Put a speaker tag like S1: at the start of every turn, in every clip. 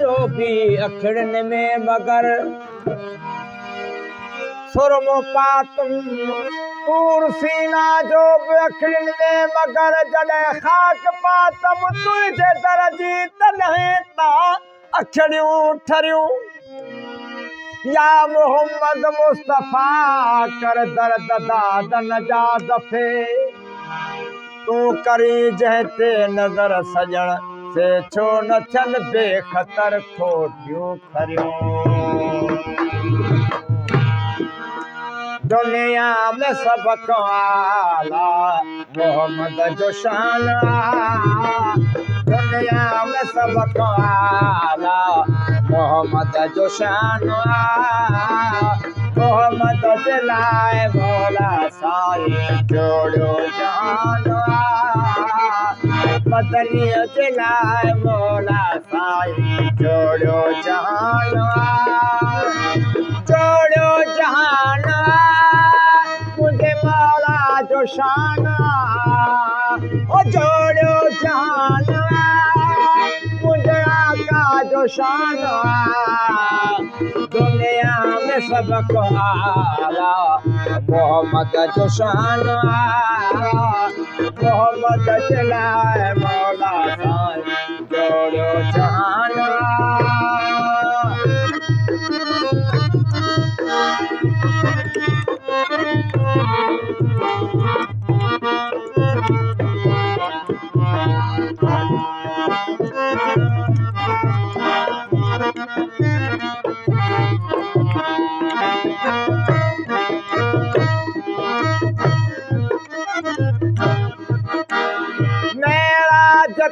S1: जो भी अखड़न में मगर सुरमो पातम पूर सीना जो भी अखड़न में मगर जड़े खाक पातम तुझे दरजी तन्हे ता अखड़ियों ठरियों या मोहम्मद मुस्तफा कर दर्द दाद नजा दफे तू करी जहते नजर सजण से छो न थियन बेखतर खोटियूं खरियूं दुनिया में सबको आला मोहम्मद जो शान दुनिया में सबको आला मोहम्मद जो शान मोहम्मद दिलाए मौला साईं जोड़ो जान मदनी दिलाए मौला साईं जोड़ो जहान मुझे मौला जो शान ओ जोड़ो जहान मुझे आका जो शान दुनिया में सबको आला मोहम्मद जो शान मोहम्मद दिलाए मौला साईं जोड़ो जहान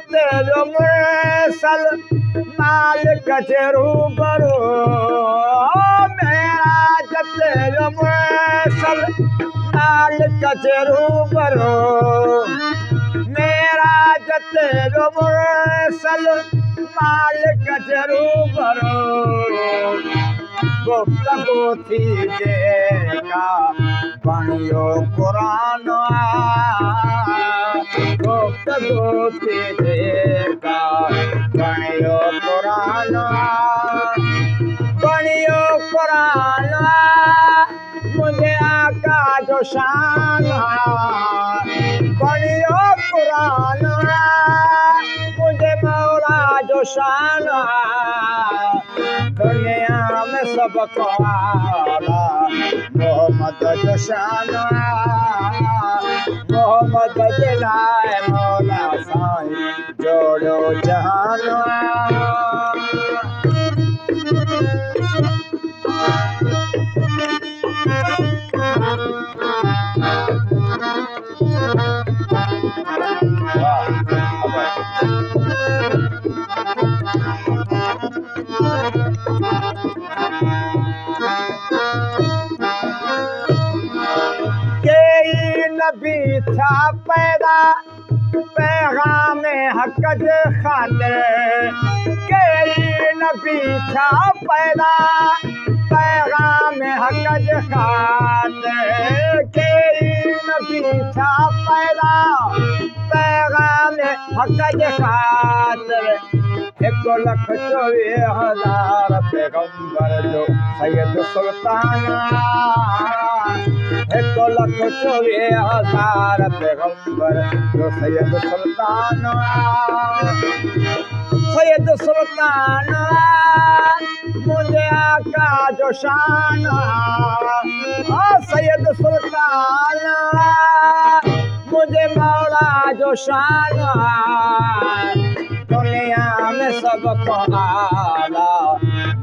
S1: तेरो मुरसल मालिक जे रूबरू मेरा तेरो मुरसल मालिक जे रूबरू मेरा तेरो मुरसल मालिक जे रूबरू गुफ्तगू थी जेका बणियो क़ुरान गुफ्तगू थी जेका बणियो क़ुरान मुझे आका जो शान बणियो क़ुरान मुझे मौला जो शान दुनिया में सबको आला मोहम्मद जो शान मोहम्मद दिलाए मौला साईं जोड़ो जहान नबी था पैदा पैगाम हक जे खातिर कई नबी था पैदा पैगाम हक जे खातिर कई नबी था पैदा पैगाम हक जे खातिर 1,24,000 पैगंबर जो सैयद सुल्तान 1,24,000 पैगंबर जो सैयद सुल्तान मुझे आका जो शान सैयद सुल्तान मुझे मौला जो शान दुनिया में सबको आला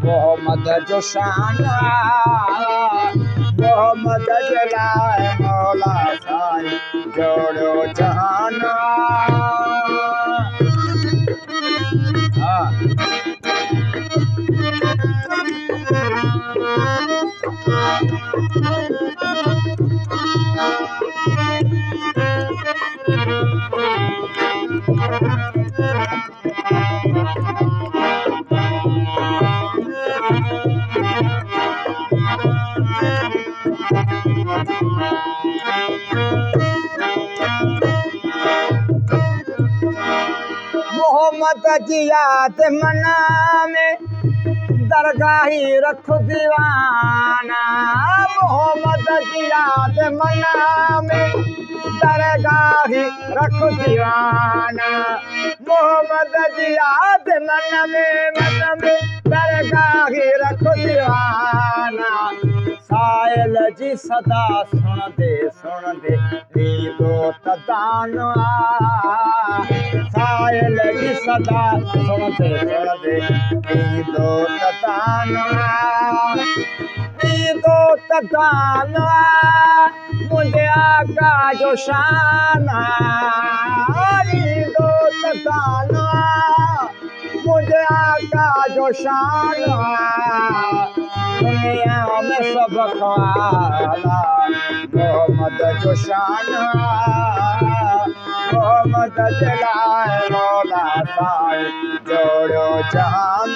S1: मोहम्मद जो शान मोहम्मद दिलाए मौला साईं जोड़ो जहान मोहम्मद जी याद मना में दरगाही रख दीवाना मोहम्मद जी याद मना में दरगाही रख दीवाना मोहम्मद जी याद मन में दरगाही रख दीवाना साहिल जी सदा सुन दे ईदो तदाना साहिल जी सदा सुन दे ईदो तदाना मुझे आका जो शान ईदो तदाना मुझे आका जो शान दुनिया में सब ख्वाला मोहम्मद जो शान मोहम्मद जलाए मौला साईं जोड़ो जहान